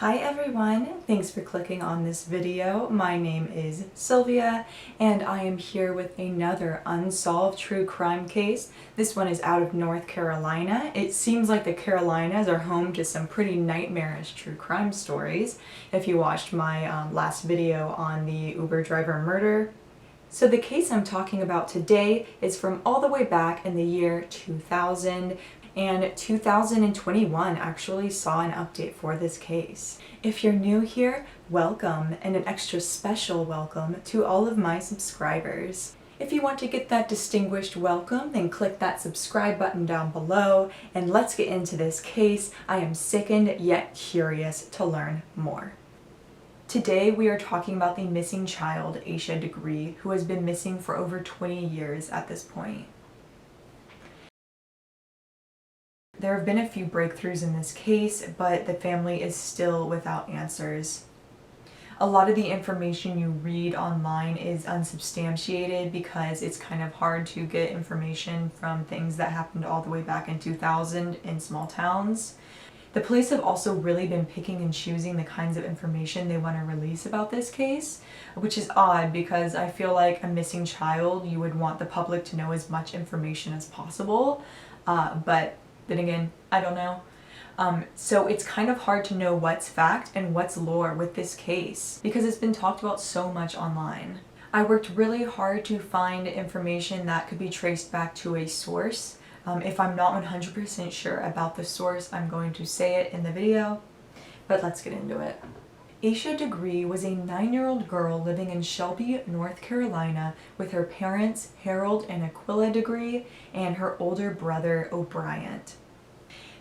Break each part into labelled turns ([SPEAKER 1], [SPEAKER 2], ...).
[SPEAKER 1] Hi everyone, thanks for clicking on this video. My name is Sylvia and I am here with another unsolved true crime case. This one is out of North Carolina. It seems like the Carolinas are home to some pretty nightmarish true crime stories if you watched my last video on the Uber driver murder. So the case I'm talking about today is from all the way back in the year 2000, and 2021 actually saw an update for this case. If you're new here, welcome, and an extra special welcome to all of my subscribers. If you want to get that distinguished welcome, then click that subscribe button down below, and let's get into this case. I am sickened yet curious to learn more. Today we are talking about the missing child, Asha Degree, who has been missing for over 20 years at this point. There have been a few breakthroughs in this case, but the family is still without answers. A lot of the information you read online is unsubstantiated because it's kind of hard to get information from things that happened all the way back in 2000 in small towns. The police have also really been picking and choosing the kinds of information they want to release about this case, which is odd because I feel like a missing child, you would want the public to know as much information as possible, but then again, I don't know. So it's kind of hard to know what's fact and what's lore with this case because it's been talked about so much online. I worked really hard to find information that could be traced back to a source. If I'm not 100% sure about the source, I'm going to say it in the video, but let's get into it. Asha Degree was a 9-year-old girl living in Shelby, North Carolina with her parents, Harold and Aquila Degree, and her older brother, O'Brien.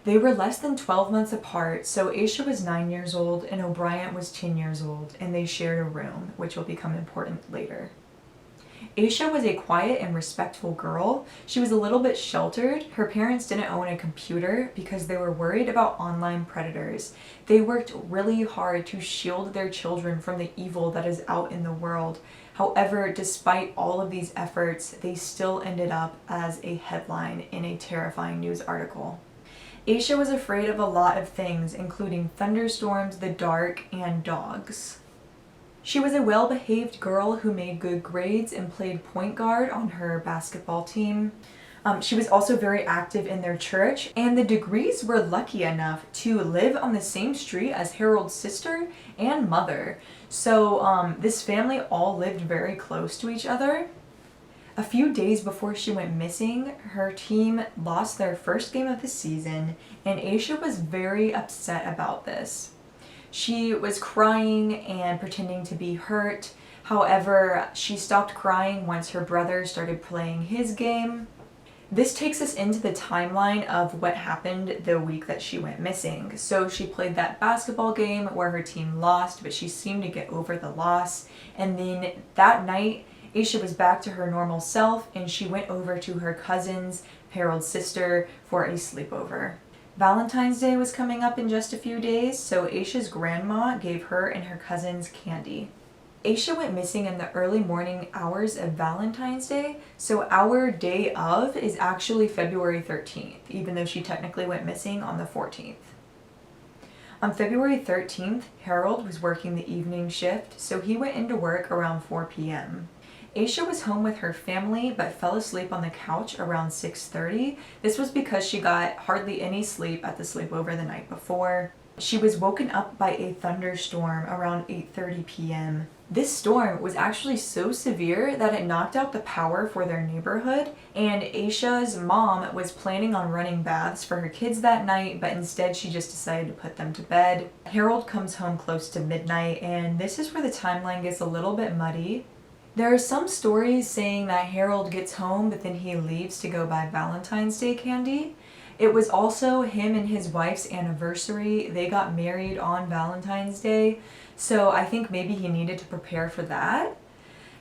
[SPEAKER 1] They were less than 12 months apart, so Asha was 9 years old and O'Brien was 10 years old, and they shared a room, which will become important later. Asha was a quiet and respectful girl. She was a little bit sheltered. Her parents didn't own a computer because they were worried about online predators. They worked really hard to shield their children from the evil that is out in the world. However, despite all of these efforts, they still ended up as a headline in a terrifying news article. Asha was afraid of a lot of things, including thunderstorms, the dark, and dogs. She was a well-behaved girl who made good grades and played point guard on her basketball team. She was also very active in their church, and the Degrees were lucky enough to live on the same street as Harold's sister and mother. So this family all lived very close to each other. A few days before she went missing, her team lost their first game of the season, and Asha was very upset about this. She was crying and pretending to be hurt. However, she stopped crying once her brother started playing his game. This takes us into the timeline of what happened the week that she went missing. So she played that basketball game where her team lost, but she seemed to get over the loss. And then that night, Asha was back to her normal self and she went over to her cousin's, Harold's sister, for a sleepover. Valentine's Day was coming up in just a few days, so Asha's grandma gave her and her cousins candy. Asha went missing in the early morning hours of Valentine's Day, so our day of is actually February 13th, even though she technically went missing on the 14th. On February 13th, Harold was working the evening shift, so he went into work around 4 p.m. Asha was home with her family but fell asleep on the couch around 6:30. This was because she got hardly any sleep at the sleepover the night before. She was woken up by a thunderstorm around 8:30 p.m. This storm was actually so severe that it knocked out the power for their neighborhood, and Asha's mom was planning on running baths for her kids that night, but instead she just decided to put them to bed. Harold comes home close to midnight, and this is where the timeline gets a little bit muddy. There are some stories saying that Harold gets home but then he leaves to go buy Valentine's Day candy. It was also him and his wife's anniversary. They got married on Valentine's Day, so I think maybe he needed to prepare for that.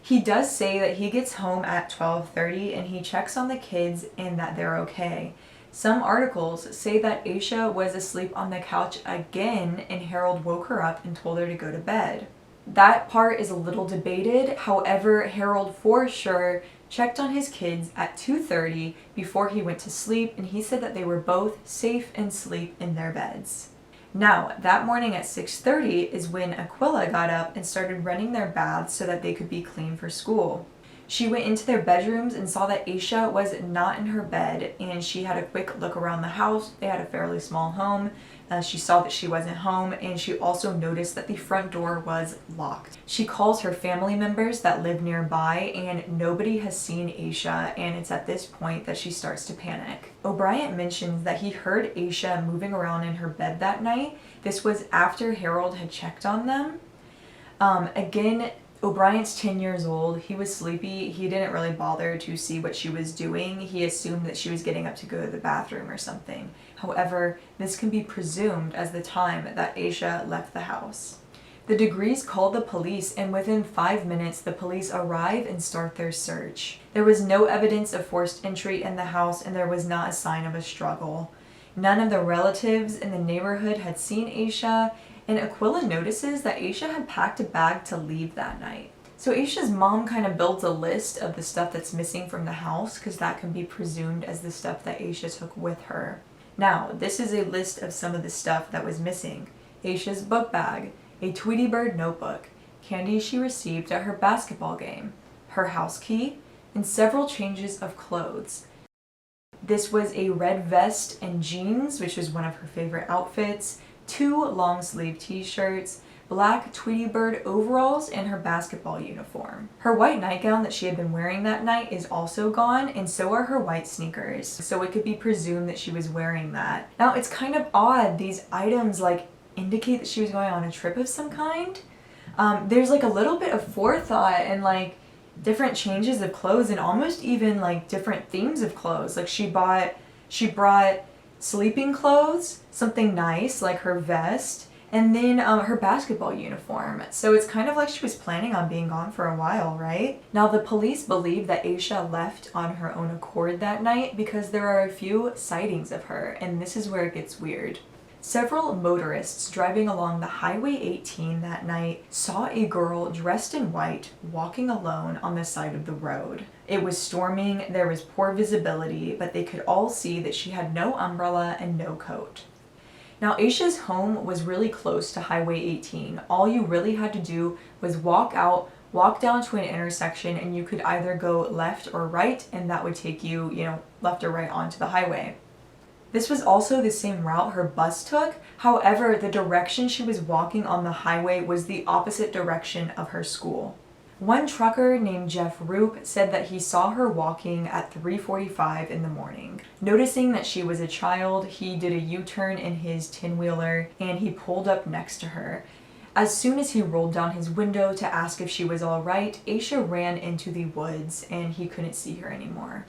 [SPEAKER 1] He does say that he gets home at 12:30 and he checks on the kids and that they're okay. Some articles say that Asha was asleep on the couch again and Harold woke her up and told her to go to bed. That part is a little debated. However, Harold for sure checked on his kids at 2:30 before he went to sleep, and he said that they were both safe and asleep in their beds. Now, that morning at 6:30 is when Aquila got up and started running their baths so that they could be clean for school. She went into their bedrooms and saw that Asha was not in her bed, and she had a quick look around the house. They had a fairly small home. She saw that she wasn't home, and she also noticed that the front door was locked. She calls her family members that live nearby, and nobody has seen Asha, and it's at this point that she starts to panic. O'Brien mentions that he heard Asha moving around in her bed that night. This was after Harold had checked on them. Again, O'Brien's 10 years old. He was sleepy. He didn't really bother to see what she was doing. He assumed that she was getting up to go to the bathroom or something. However, this can be presumed as the time that Asha left the house. The Degrees called the police, and within 5 minutes, the police arrive and start their search. There was no evidence of forced entry in the house, and there was not a sign of a struggle. None of the relatives in the neighborhood had seen Asha, and Aquila notices that Asha had packed a bag to leave that night. So Asha's mom kind of builds a list of the stuff that's missing from the house, because that can be presumed as the stuff that Asha took with her. Now, this is a list of some of the stuff that was missing. Asha's book bag, a Tweety Bird notebook, candy she received at her basketball game, her house key, and several changes of clothes. This was a red vest and jeans, which was one of her favorite outfits, 2 long-sleeve t-shirts, black Tweety Bird overalls, and her basketball uniform. Her white nightgown that she had been wearing that night is also gone, and so are her white sneakers. So it could be presumed that she was wearing that. Now, it's kind of odd. These items indicate that she was going on a trip of some kind. There's a little bit of forethought and different changes of clothes, and almost even different themes of clothes. She brought sleeping clothes, something nice like her vest, and then her basketball uniform. So it's kind of like she was planning on being gone for a while, right? Now, the police believe that Asha left on her own accord that night because there are a few sightings of her, and this is where it gets weird. Several motorists driving along the Highway 18 that night saw a girl dressed in white walking alone on the side of the road. It was storming, there was poor visibility, but they could all see that she had no umbrella and no coat. Now, Asha's home was really close to Highway 18. All you really had to do was walk down to an intersection, and you could either go left or right, and that would take you, left or right onto the highway. This was also the same route her bus took. However, the direction she was walking on the highway was the opposite direction of her school. One trucker named Jeff Roop said that he saw her walking at 3:45 in the morning. Noticing that she was a child, he did a U-turn in his 10-wheeler and he pulled up next to her. As soon as he rolled down his window to ask if she was all right, Asha ran into the woods and he couldn't see her anymore.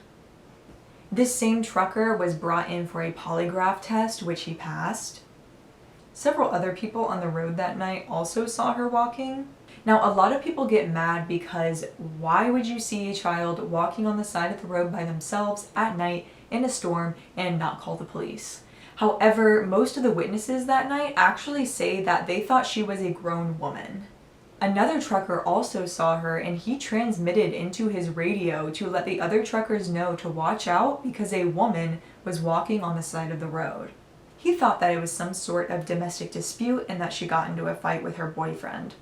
[SPEAKER 1] This same trucker was brought in for a polygraph test, which he passed. Several other people on the road that night also saw her walking. Now, a lot of people get mad because why would you see a child walking on the side of the road by themselves at night in a storm and not call the police? However, most of the witnesses that night actually say that they thought she was a grown woman. Another trucker also saw her, and he transmitted into his radio to let the other truckers know to watch out because a woman was walking on the side of the road. He thought that it was some sort of domestic dispute and that she got into a fight with her boyfriend.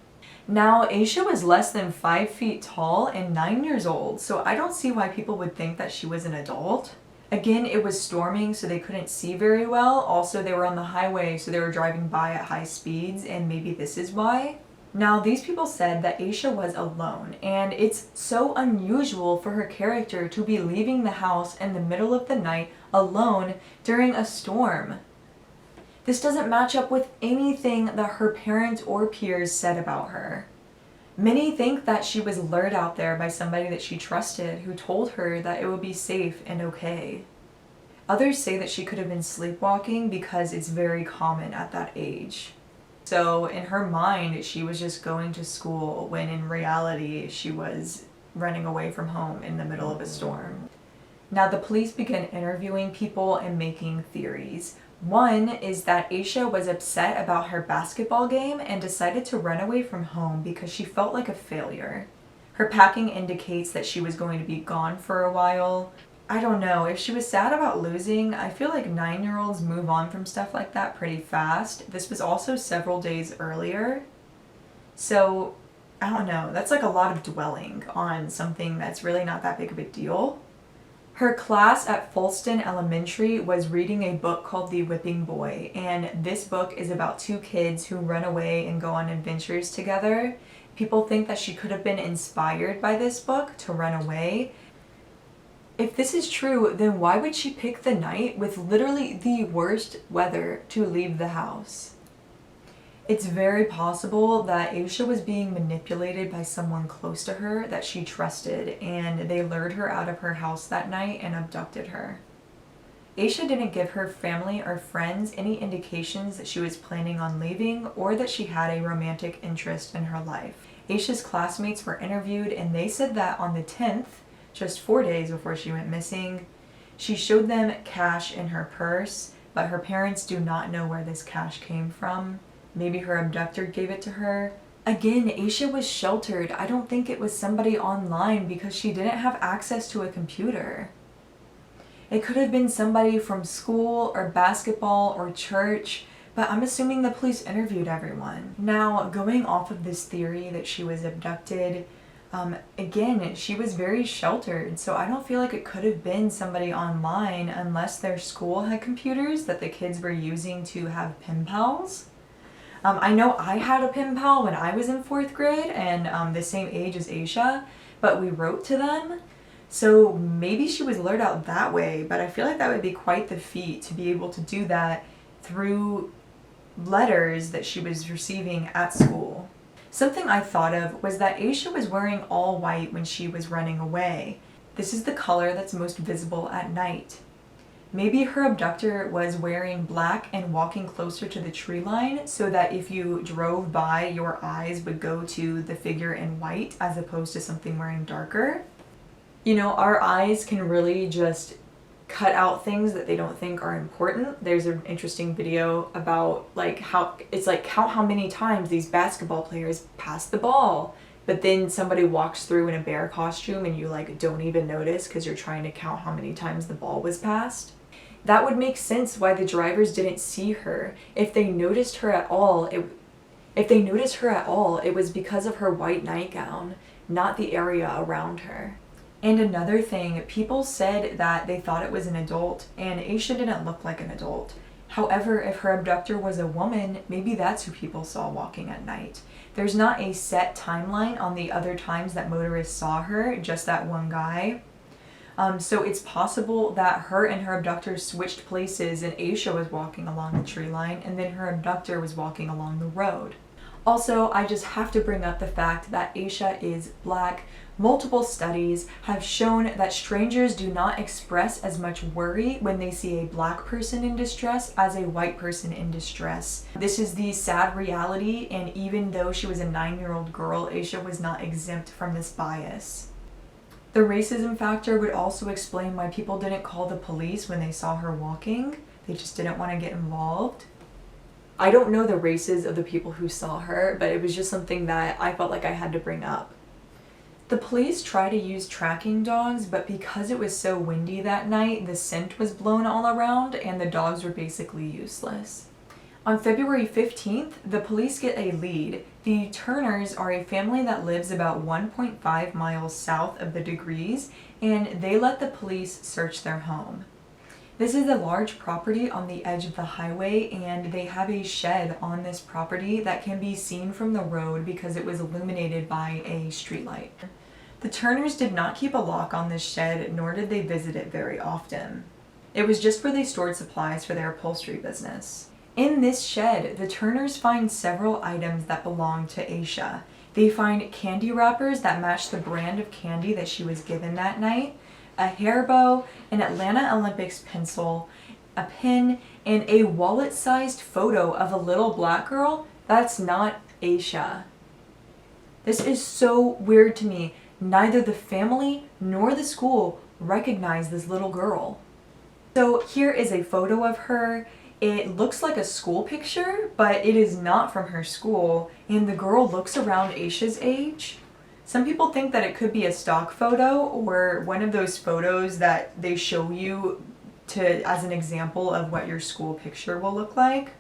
[SPEAKER 1] Now, Asha was less than 5 feet tall and 9 years old, so I don't see why people would think that she was an adult. Again, it was storming, so they couldn't see very well. Also, they were on the highway, so they were driving by at high speeds, and maybe this is why. Now, these people said that Asha was alone, and it's so unusual for her character to be leaving the house in the middle of the night alone during a storm. This doesn't match up with anything that her parents or peers said about her. Many think that she was lured out there by somebody that she trusted who told her that it would be safe and okay. Others say that she could have been sleepwalking because it's very common at that age. So in her mind, she was just going to school when in reality she was running away from home in the middle of a storm. Now the police began interviewing people and making theories. One is that Asha was upset about her basketball game and decided to run away from home because she felt like a failure. Her packing indicates that she was going to be gone for a while. I don't know. If she was sad about losing, I feel like 9-year-olds move on from stuff like that pretty fast. This was also several days earlier. So, I don't know. That's like a lot of dwelling on something that's really not that big of a deal. Her class at Fulston Elementary was reading a book called The Whipping Boy, and this book is about two kids who run away and go on adventures together. People think that she could have been inspired by this book to run away. If this is true, then why would she pick the night with literally the worst weather to leave the house? It's very possible that Asha was being manipulated by someone close to her that she trusted, and they lured her out of her house that night and abducted her. Asha didn't give her family or friends any indications that she was planning on leaving or that she had a romantic interest in her life. Asha's classmates were interviewed, and they said that on the 10th, just 4 days before she went missing, she showed them cash in her purse, but her parents do not know where this cash came from. Maybe her abductor gave it to her. Again, Asha was sheltered. I don't think it was somebody online because she didn't have access to a computer. It could have been somebody from school or basketball or church, but I'm assuming the police interviewed everyone. Now, going off of this theory that she was abducted, again, she was very sheltered, so I don't feel like it could have been somebody online unless their school had computers that the kids were using to have pen pals. I know I had a pen pal when I was in 4th grade and the same age as Asha, but we wrote to them. So maybe she was lured out that way, but I feel like that would be quite the feat to be able to do that through letters that she was receiving at school. Something I thought of was that Asha was wearing all white when she was running away. This is the color that's most visible at night. Maybe her abductor was wearing black and walking closer to the tree line so that if you drove by, your eyes would go to the figure in white as opposed to something wearing darker. You know, our eyes can really just cut out things that they don't think are important. There's an interesting video about like how it's like count how many times these basketball players pass the ball, but then somebody walks through in a bear costume and you like don't even notice because you're trying to count how many times the ball was passed. That would make sense why the drivers didn't see her. If they noticed her at all, it was because of her white nightgown, not the area around her. And another thing, people said that they thought it was an adult, and Asha didn't look like an adult. However, if her abductor was a woman, maybe that's who people saw walking at night. There's not a set timeline on the other times that motorists saw her, just that one guy. So it's possible that her and her abductor switched places and Asha was walking along the tree line and then her abductor was walking along the road. Also, I just have to bring up the fact that Asha is black. Multiple studies have shown that strangers do not express as much worry when they see a black person in distress as a white person in distress. This is the sad reality, and even though she was a 9-year-old girl, Asha was not exempt from this bias. The racism factor would also explain why people didn't call the police when they saw her walking. They just didn't want to get involved. I don't know the races of the people who saw her, but it was just something that I felt like I had to bring up. The police tried to use tracking dogs, but because it was so windy that night, the scent was blown all around and the dogs were basically useless. On February 15th, the police get a lead. The Turners are a family that lives about 1.5 miles south of the Degrees, and they let the police search their home. This is a large property on the edge of the highway, and they have a shed on this property that can be seen from the road because it was illuminated by a streetlight. The Turners did not keep a lock on this shed, nor did they visit it very often. It was just where they stored supplies for their upholstery business. In this shed, the Turners find several items that belong to Asha. They find candy wrappers that match the brand of candy that she was given that night, a hair bow, an Atlanta Olympics pencil, a pin, and a wallet-sized photo of a little black girl that's not Asha. This is so weird to me. Neither the family nor the school recognize this little girl. So here is a photo of her. It looks like a school picture, but it is not from her school, and the girl looks around Asha's age. Some people think that it could be a stock photo or one of those photos that they show you as an example of what your school picture will look like.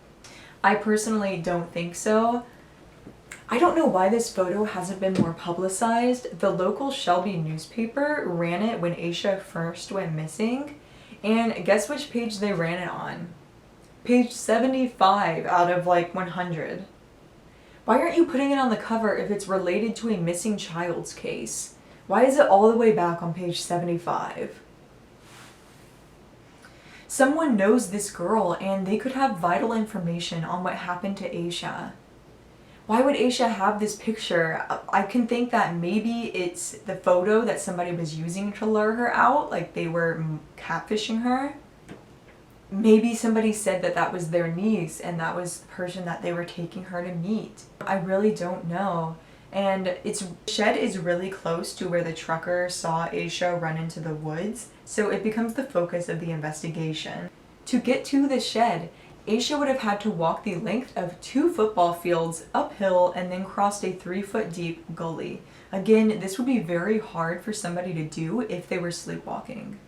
[SPEAKER 1] I personally don't think so. I don't know why this photo hasn't been more publicized. The local Shelby newspaper ran it when Asha first went missing, and guess which page they ran it on? Page 75 out of like 100. Why aren't you putting it on the cover if it's related to a missing child's case? Why is it all the way back on page 75? Someone knows this girl and they could have vital information on what happened to Asha. Why would Asha have this picture? I can think that maybe it's the photo that somebody was using to lure her out, like they were catfishing her. Maybe somebody said that that was their niece and that was the person that they were taking her to meet. I really don't know. And shed is really close to where the trucker saw Asha run into the woods, so it becomes the focus of the investigation. To get to the shed, Asha would have had to walk the length of 2 football fields uphill and then crossed a 3-foot deep gully. Again, this would be very hard for somebody to do if they were sleepwalking.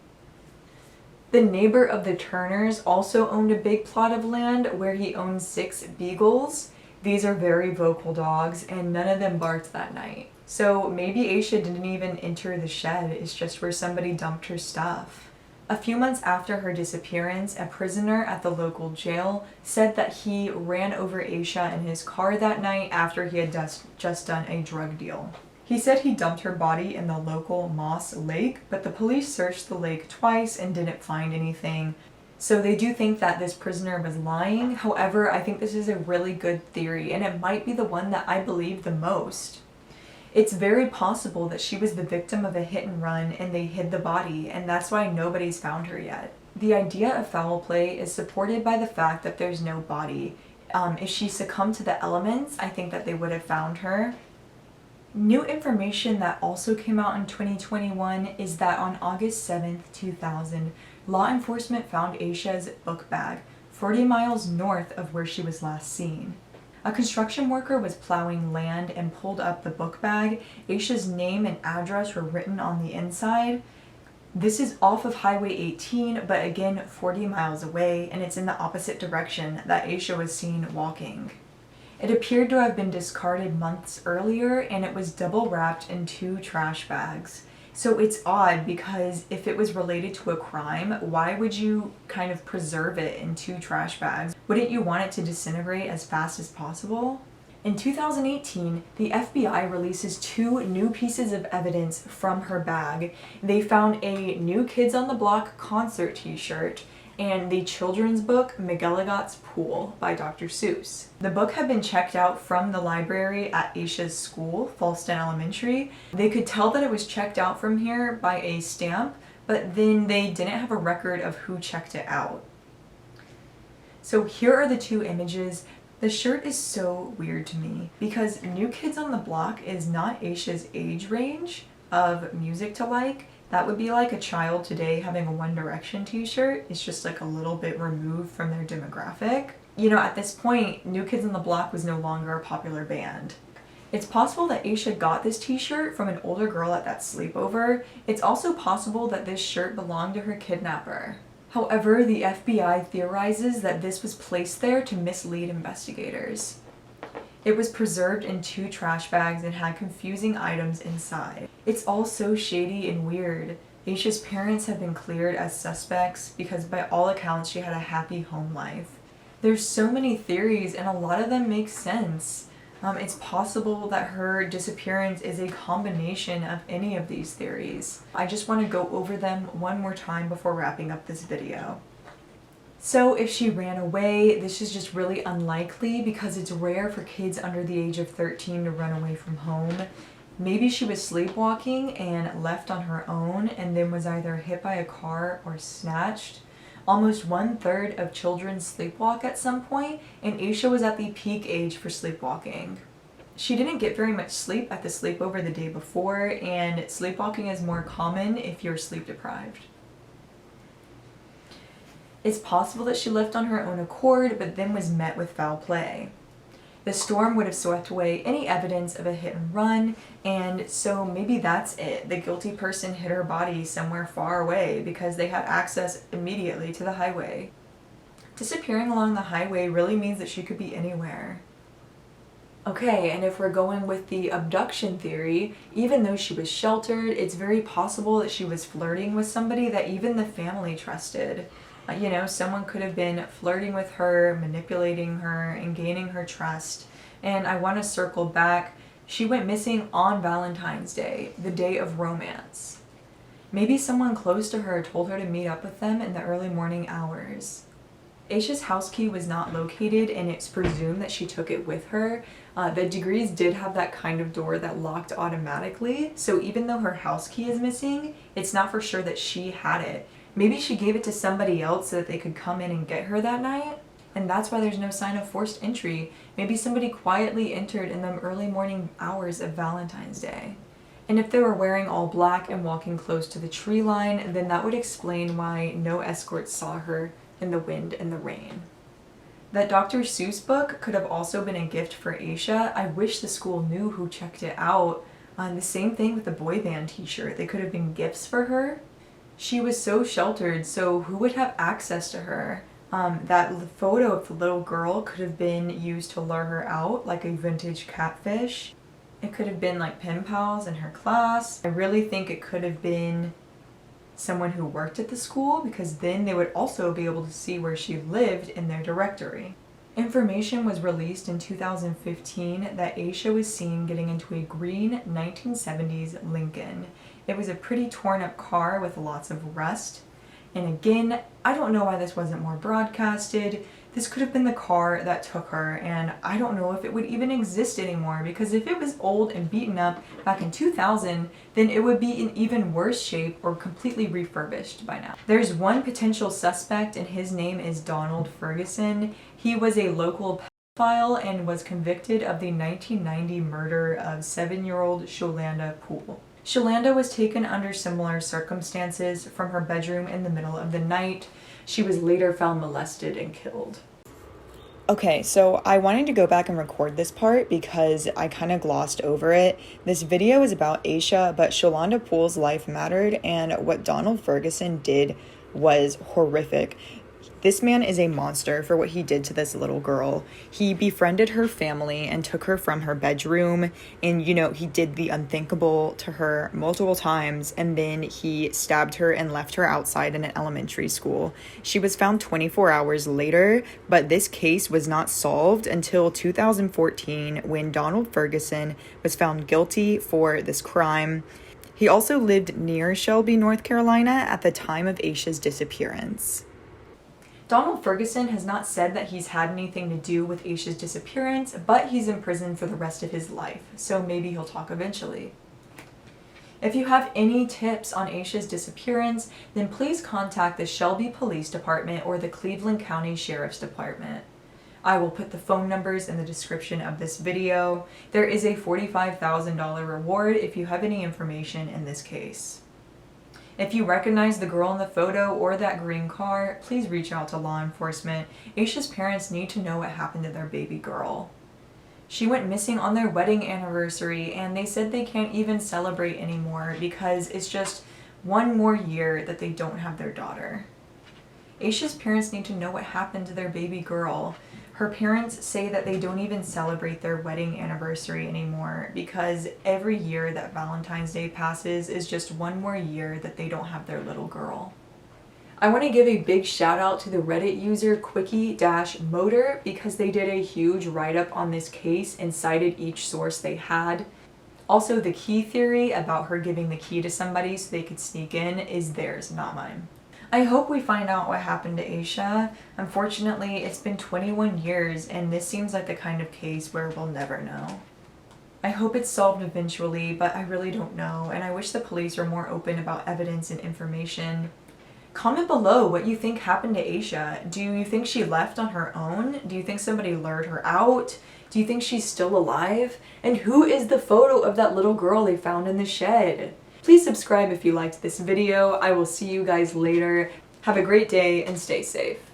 [SPEAKER 1] The neighbor of the Turners also owned a big plot of land where he owned 6 beagles. These are very vocal dogs and none of them barked that night. So maybe Asha didn't even enter the shed, it's just where somebody dumped her stuff. A few months after her disappearance, a prisoner at the local jail said that he ran over Asha in his car that night after he had just done a drug deal. He said he dumped her body in the local Moss Lake, but the police searched the lake twice and didn't find anything. So they do think that this prisoner was lying. However, I think this is a really good theory, and it might be the one that I believe the most. It's very possible that she was the victim of a hit and run and they hid the body, and that's why nobody's found her yet. The idea of foul play is supported by the fact that there's no body. If she succumbed to the elements, I think that they would have found her. New information that also came out in 2021 is that on August 7th, 2000, law enforcement found Asha's book bag 40 miles north of where she was last seen. A construction worker was plowing land and pulled up the book bag. Asha's name and address were written on the inside. This is off of Highway 18, but again 40 miles away, and it's in the opposite direction that Asha was seen walking. It appeared to have been discarded months earlier, and it was double wrapped in 2 trash bags. So it's odd because if it was related to a crime, why would you kind of preserve it in 2 trash bags? Wouldn't you want it to disintegrate as fast as possible? In 2018, the FBI releases 2 new pieces of evidence from her bag. They found a New Kids on the Block concert t-shirt and the children's book McGilligot's Pool by Dr. Seuss. The book had been checked out from the library at Asha's school, Falston Elementary. They could tell that it was checked out from here by a stamp, but then they didn't have a record of who checked it out. So here are the 2 images. The shirt is so weird to me because New Kids on the Block is not Asha's age range of music to like. That would be like a child today having a One Direction t-shirt. It's just like a little bit removed from their demographic. You know, at this point, New Kids on the Block was no longer a popular band. It's possible that Asha got this t-shirt from an older girl at that sleepover. It's also possible that this shirt belonged to her kidnapper. However, the FBI theorizes that this was placed there to mislead investigators. It was preserved in 2 trash bags and had confusing items inside. It's all so shady and weird. Asha's parents have been cleared as suspects because by all accounts she had a happy home life. There's so many theories and a lot of them make sense. It's possible that her disappearance is a combination of any of these theories. I just want to go over them one more time before wrapping up this video. So if she ran away, this is just really unlikely because it's rare for kids under the age of 13 to run away from home. Maybe she was sleepwalking and left on her own and then was either hit by a car or snatched. Almost 1/3 of children sleepwalk at some point, and Asha was at the peak age for sleepwalking. She didn't get very much sleep at the sleepover the day before, and sleepwalking is more common if you're sleep deprived. It's possible that she left on her own accord, but then was met with foul play. The storm would have swept away any evidence of a hit and run, and so maybe that's it. The guilty person hid her body somewhere far away because they had access immediately to the highway. Disappearing along the highway really means that she could be anywhere. Okay, and if we're going with the abduction theory, even though she was sheltered, it's very possible that she was flirting with somebody that even the family trusted. You know, someone could have been flirting with her, manipulating her, and gaining her trust. And I want to circle back. She went missing on Valentine's Day, the day of romance. Maybe someone close to her told her to meet up with them in the early morning hours. Asha's house key was not located, and it's presumed that she took it with her. The Degrees did have that kind of door that locked automatically, so even though her house key is missing, it's not for sure that she had it. Maybe she gave it to somebody else so that they could come in and get her that night, and that's why there's no sign of forced entry. Maybe somebody quietly entered in the early morning hours of Valentine's Day. And if they were wearing all black and walking close to the tree line, then that would explain why no escorts saw her in the wind and the rain. That Dr. Seuss book could have also been a gift for Asha. I wish the school knew who checked it out. The same thing with the boy band t-shirt. They could have been gifts for her. She was so sheltered, so who would have access to her? That photo of the little girl could have been used to lure her out, like a vintage catfish. It could have been like pen pals in her class. I really think it could have been someone who worked at the school, because then they would also be able to see where she lived in their directory. Information was released in 2015 that Asha was seen getting into a green 1970s Lincoln. It was a pretty torn up car with lots of rust. And again, I don't know why this wasn't more broadcasted. This could have been the car that took her, and I don't know if it would even exist anymore, because if it was old and beaten up back in 2000, then it would be in even worse shape or completely refurbished by now. There's one potential suspect, and his name is Donald Ferguson. He was a local pedophile and was convicted of the 1990 murder of 7-year-old Shelby Poole. Shelby was taken under similar circumstances from her bedroom in the middle of the night. She was later found molested and killed. Okay, so I wanted to go back and record this part because I kind of glossed over it. This video is about Asha, but Shelby Poole's life mattered, and what Donald Ferguson did was horrific. This man is a monster for what he did to this little girl. He befriended her family and took her from her bedroom, and, you know, he did the unthinkable to her multiple times, and then he stabbed her and left her outside in an elementary school. She was found 24 hours later, but this case was not solved until 2014 when Donald Ferguson was found guilty for this crime. He also lived near Shelby, North Carolina at the time of Asha's disappearance. Donald Ferguson has not said that he's had anything to do with Asha's disappearance, but he's in prison for the rest of his life, so maybe he'll talk eventually. If you have any tips on Asha's disappearance, then please contact the Shelby Police Department or the Cleveland County Sheriff's Department. I will put the phone numbers in the description of this video. There is a $45,000 reward if you have any information in this case. If you recognize the girl in the photo or that green car, please reach out to law enforcement. Asha's parents need to know what happened to their baby girl. She went missing on their wedding anniversary, and they said they can't even celebrate anymore because it's just one more year that they don't have their daughter. Asha's parents need to know what happened to their baby girl. Her parents say that they don't even celebrate their wedding anniversary anymore because every year that Valentine's Day passes is just one more year that they don't have their little girl. I want to give a big shout out to the Reddit user Quickie-Motor because they did a huge write-up on this case and cited each source they had. Also, the key theory about her giving the key to somebody so they could sneak in is theirs, not mine. I hope we find out what happened to Asha. Unfortunately, it's been 21 years, and this seems like the kind of case where we'll never know. I hope it's solved eventually, but I really don't know, and I wish the police were more open about evidence and information. Comment below what you think happened to Asha. Do you think she left on her own? Do you think somebody lured her out? Do you think she's still alive? And who is the photo of that little girl they found in the shed? Please subscribe if you liked this video. I will see you guys later. Have a great day and stay safe.